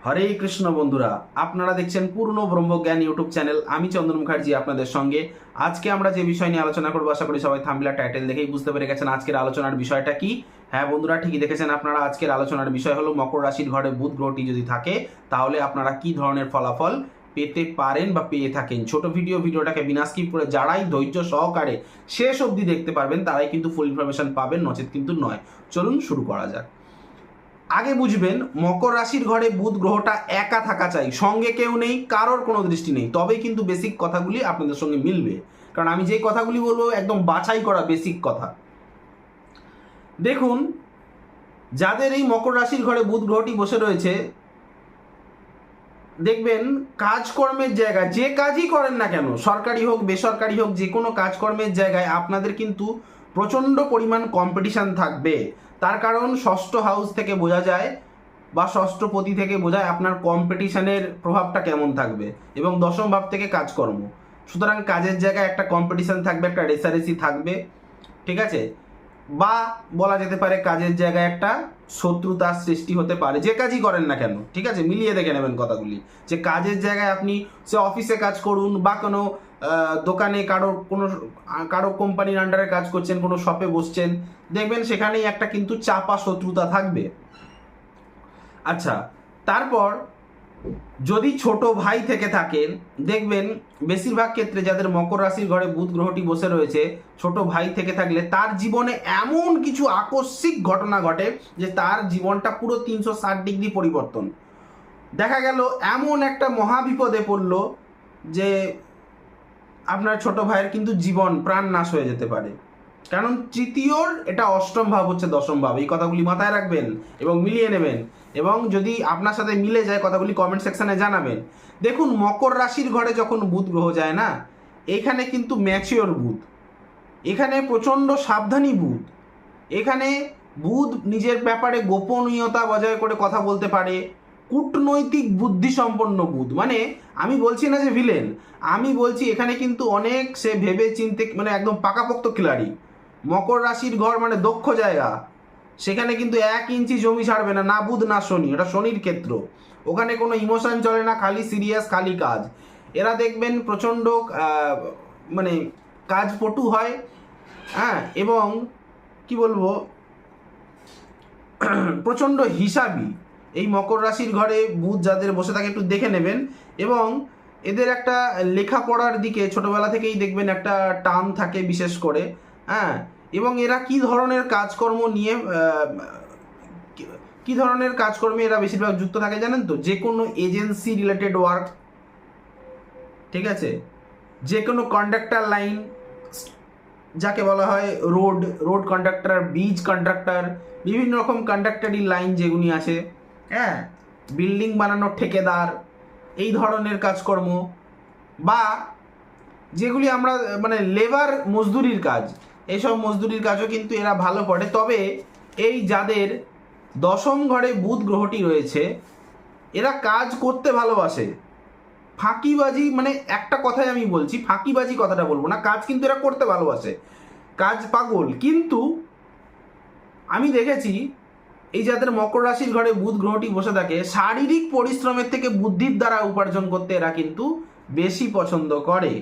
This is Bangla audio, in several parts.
হরে কৃষ্ণ বন্ধুরা, আপনারা দেখছেন পূর্ণ ব্রহ্মজ্ঞান ইউটিউব চ্যানেল। আমি চন্দন মুখার্জি আপনাদের সঙ্গে। আজকে আমরা যে বিষয় নিয়ে আলোচনা করবো, আশা করি সবাই থাম্বনেল টাইটেল দেখেই বুঝতে পেরে গেছেন আজকের আলোচনার বিষয়টা কি। হ্যাঁ বন্ধুরা, ঠিকই দেখেছেন আপনারা। আজকের আলোচনার বিষয় হলো মকর রাশির ঘরে বুধ গ্রহটি যদি থাকে তাহলে আপনারা কি ধরনের ফলাফল পেতে পারেন বা পেয়ে থাকেন। ছোট ভিডিওটাকে বিনা স্কিপ করে যারাই ধৈর্য সহকারে শেষ অবধি দেখতে পারবেন তারাই কিন্তু ফুল ইনফরমেশন পাবেন, নচেত কিন্তু নয়। চলুন শুরু করা যাক। আগে বুঝবেন, মকর রাশির ঘরে বুধ গ্রহটা একা থাকা চাই, সঙ্গে কেউ নেই, কারোর কোনো দৃষ্টি নেই, তবেই কিন্তু বেসিক কথাগুলি আপনাদের সঙ্গে মিলবে। কারণ আমি যে কথাগুলি বলবো একদম বাছাই করা বেসিক কথা। দেখুন, যাদের এই মকর রাশির ঘরে বুধ গ্রহটি বসে রয়েছে, দেখবেন কাজকর্মের জায়গায় যে কাজই করেন না কেন, সরকারি হোক বেসরকারি হোক, যে কোনো কাজকর্মের জায়গায় আপনাদের কিন্তু প্রচণ্ড পরিমাণ কম্পিটিশান থাকবে। তার কারণ ষষ্ঠ হাউস থেকে বোঝা যায় বা ষষ্ঠপতি থেকে বোঝায় আপনার কম্পিটিশানের প্রভাবটা কেমন থাকবে, এবং দশম ভাব থেকে কাজকর্ম। সুতরাং কাজের জায়গায় একটা কম্পিটিশান থাকবে, একটা রেসারেসি থাকবে, ঠিক আছে। বা বলা যেতে পারে কাজের জায়গায় একটা শত্রুতার সৃষ্টি হতে পারে, যে কাজই করেন না কেন, ঠিক আছে। মিলিয়ে দেখে নেবেন কথাগুলি, যে কাজের জায়গায় আপনি সে অফিসে কাজ করুন বা কোনো দোকানে কারো কোম্পানির আন্ডারে কাজ করছেন, কোনো শপে বসছেন, দেখবেন সেখানেই একটা কিন্তু চাপা শত্রুতা থাকবে। আচ্ছা, তারপর যদি ছোট ভাই থেকে থাকেন, দেখবেন বেশিরভাগ ক্ষেত্রে যাদের মকর রাশির ঘরে বুধ গ্রহটি বসে রয়েছে, ছোট ভাই থেকে থাকলে তার জীবনে এমন কিছু আকস্মিক ঘটনা ঘটে যে তার জীবনটা পুরো 360 ডিগ্রি পরিবর্তন। দেখা গেল এমন একটা মহাবিপদে পড়ল যে আপনার ছোট ভাইয়ের কিন্তু জীবন প্রাণ নাশ হয়ে যেতে পারে। কারণ তৃতীয়র এটা অষ্টম ভাব হচ্ছে দশম ভাব। এই কথাগুলি মাথায় রাখবেন এবং মিলিয়ে নেবেন, এবং যদি আপনার সাথে মিলে যায় কথাগুলি কমেন্ট সেকশানে জানাবেন। দেখুন, মকর রাশির ঘরে যখন বুধ গ্রহ যায় না, এখানে কিন্তু ম্যাচিওর বুধ, এখানে প্রচণ্ড সাবধানী বুধ, এখানে বুধ নিজের ব্যাপারে গোপনীয়তা বজায় করে কথা বলতে পারে, কূটনৈতিক বুদ্ধি সম্পন্ন বুধ। মানে আমি বলছি না যে ভিলেন, আমি বলছি এখানে কিন্তু অনেক সে ভেবে চিনতে, মানে একদম পাকাপোক্ত খিলাড়ি। মকর রাশির ঘর মানে দক্ষ জায়গা, সেখানে কিন্তু 1 ইঞ্চি জমি ছাড়বে না, না বুধ না শনি, এটা শনির ক্ষেত্র। ওখানে কোনো ইমোশন চলে না, খালি সিরিয়াস, খালি কাজ। এরা দেখবেন প্রচণ্ড মানে কাজপটু হয়, হ্যাঁ, এবং কি বলবো, প্রচণ্ড হিসাবি। এই মকর রাশির ঘরে বুধ যাদের বসে থাকে একটু দেখে নেবেন, এবং এদের একটা লেখাপড়ার দিকে ছোটবেলা থেকেই দেখবেন একটা টান থাকে বিশেষ করে, হ্যাঁ। এবং এরা কি ধরনের কাজকর্ম নিয়ে কি ধরনের কাজকর্মে এরা বেশিরভাগ যুক্ত থাকে জানেন তো? যে কোনো এজেন্সি রিলেটেড ওয়ার্ক, ঠিক আছে, যে কোনো কন্ডাক্টর লাইন, যাকে বলা হয় রোড কন্ডাক্টর, ব্রিজ কন্ডাক্টর, বিভিন্ন রকম কন্ডাক্টরি লাইন যেগুলি আছে, হ্যাঁ, বিল্ডিং বানানোর ঠিকাদার, এই ধরনের কাজকর্ম, বা যেগুলি আমরা মানে লেবার মজদুরির কাজ, এইসব মজদুরির কাজও কিন্তু এরা ভালো করে। তবে এই যাদের দশম ঘরে বুধ গ্রহটি রয়েছে, এরা কাজ করতে ভালোবাসে, ফাঁকিবাজি, মানে একটা কথাই আমি বলছি, ফাঁকিবাজি কথাটা বলবো না, কাজ কিন্তু এরা করতে ভালোবাসে, কাজ পাগল। কিন্তু আমি দেখেছি এই যাদের মকর রাশির ঘরে বুধ গ্রহটি বসে থাকে, শারীরিক পরিশ্রমের থেকে বুদ্ধির দ্বারা উপার্জন করতে এরা কিন্তু বেশি পছন্দ করে।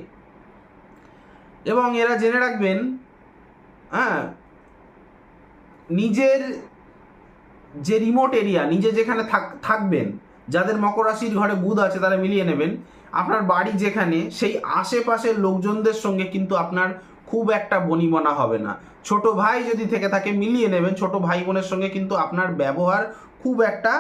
এবং এরা জেনে রাখবেন, হ্যাঁ, নিজের যে রিমোট এরিয়া, নিজে যেখানে থাকবেন, যাদের মকর রাশির ঘরে বুধ আছে তারা মিলিয়ে নেবেন, আপনার বাড়ি যেখানে, সেই আশেপাশের লোকজনদের সঙ্গে কিন্তু আপনার খুব একটা বনিবনা হবে না। ছোট ভাই যদি থেকে থাকে মিলিয়ে নেবেন, ছোট ভাই বোনের সঙ্গে কিন্তু আপনার ব্যবহার খুব একটা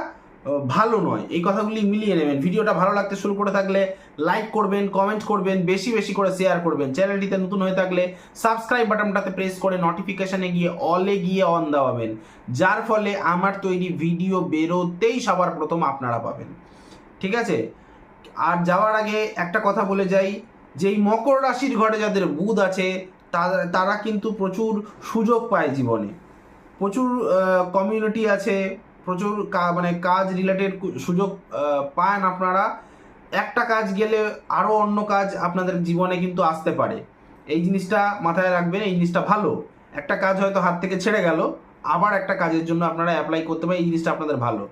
ভালো নয়। এই কথাগুলি মিলিয়ে নেবেন। ভিডিওটা ভালো লাগতে শুরু করে থাকলে লাইক করবেন, কমেন্ট করবেন, বেশি বেশি করে শেয়ার করবেন। চ্যানেলটিতে নতুন হয়ে থাকলে সাবস্ক্রাইব বাটনটাতে প্রেস করে নোটিফিকেশানে গিয়ে অলে গিয়ে অন দেওয়াবেন, যার ফলে আমার তৈরি ভিডিও বেরোতেই সবার প্রথম আপনারা পাবেন, ঠিক আছে। আর যাওয়ার আগে একটা কথা বলে যাই, যে এই মকর রাশির ঘরে যাদের বুধ আছে তারা কিন্তু প্রচুর সুযোগ পায় জীবনে, প্রচুর কমিউনিটি আছে, প্রচুর মানে কাজ রিলেটেড সুযোগ পান আপনারা। একটা কাজ গেলে আরও অন্য কাজ আপনাদের জীবনে কিন্তু আসতে পারে, এই জিনিসটা মাথায় রাখবেন। এই জিনিসটা ভালো, একটা কাজ হয়তো হাত থেকে ছেড়ে গেল, আবার একটা কাজের জন্য আপনারা অ্যাপ্লাই করতে পারেন, এই জিনিসটা আপনাদের ভালো।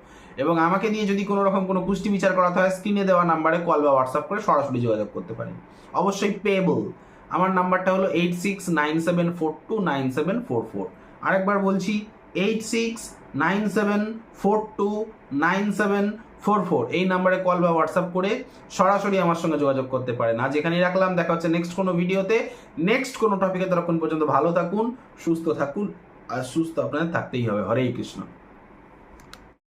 এবং আমাকে দিয়ে যদি কোনো রকম কোনো কুষ্টি বিচার করাতে হয় স্ক্রিনে দেওয়া নাম্বারে কল বা হোয়াটসঅ্যাপ করে সরাসরি যোগাযোগ করতে পারেন, অবশ্যই পেয়েবল। আমার নাম্বারটা হলো 8697429744। আরেকবার বলছি 8697429744। এই নাম্বারে কল বা হোয়াটসঅ্যাপ করে সরাসরি আমার সঙ্গে যোগাযোগ করতে পারেন। আজ এখানেই রাখলাম, দেখা হচ্ছে নেক্সট কোনো ভিডিওতে, নেক্সট কোনো টপিকে। ততক্ষণ পর্যন্ত ভালো থাকুন, সুস্থ থাকুন, আর সুস্থ আপনাদের থাকতেই হবে। হরে কৃষ্ণ।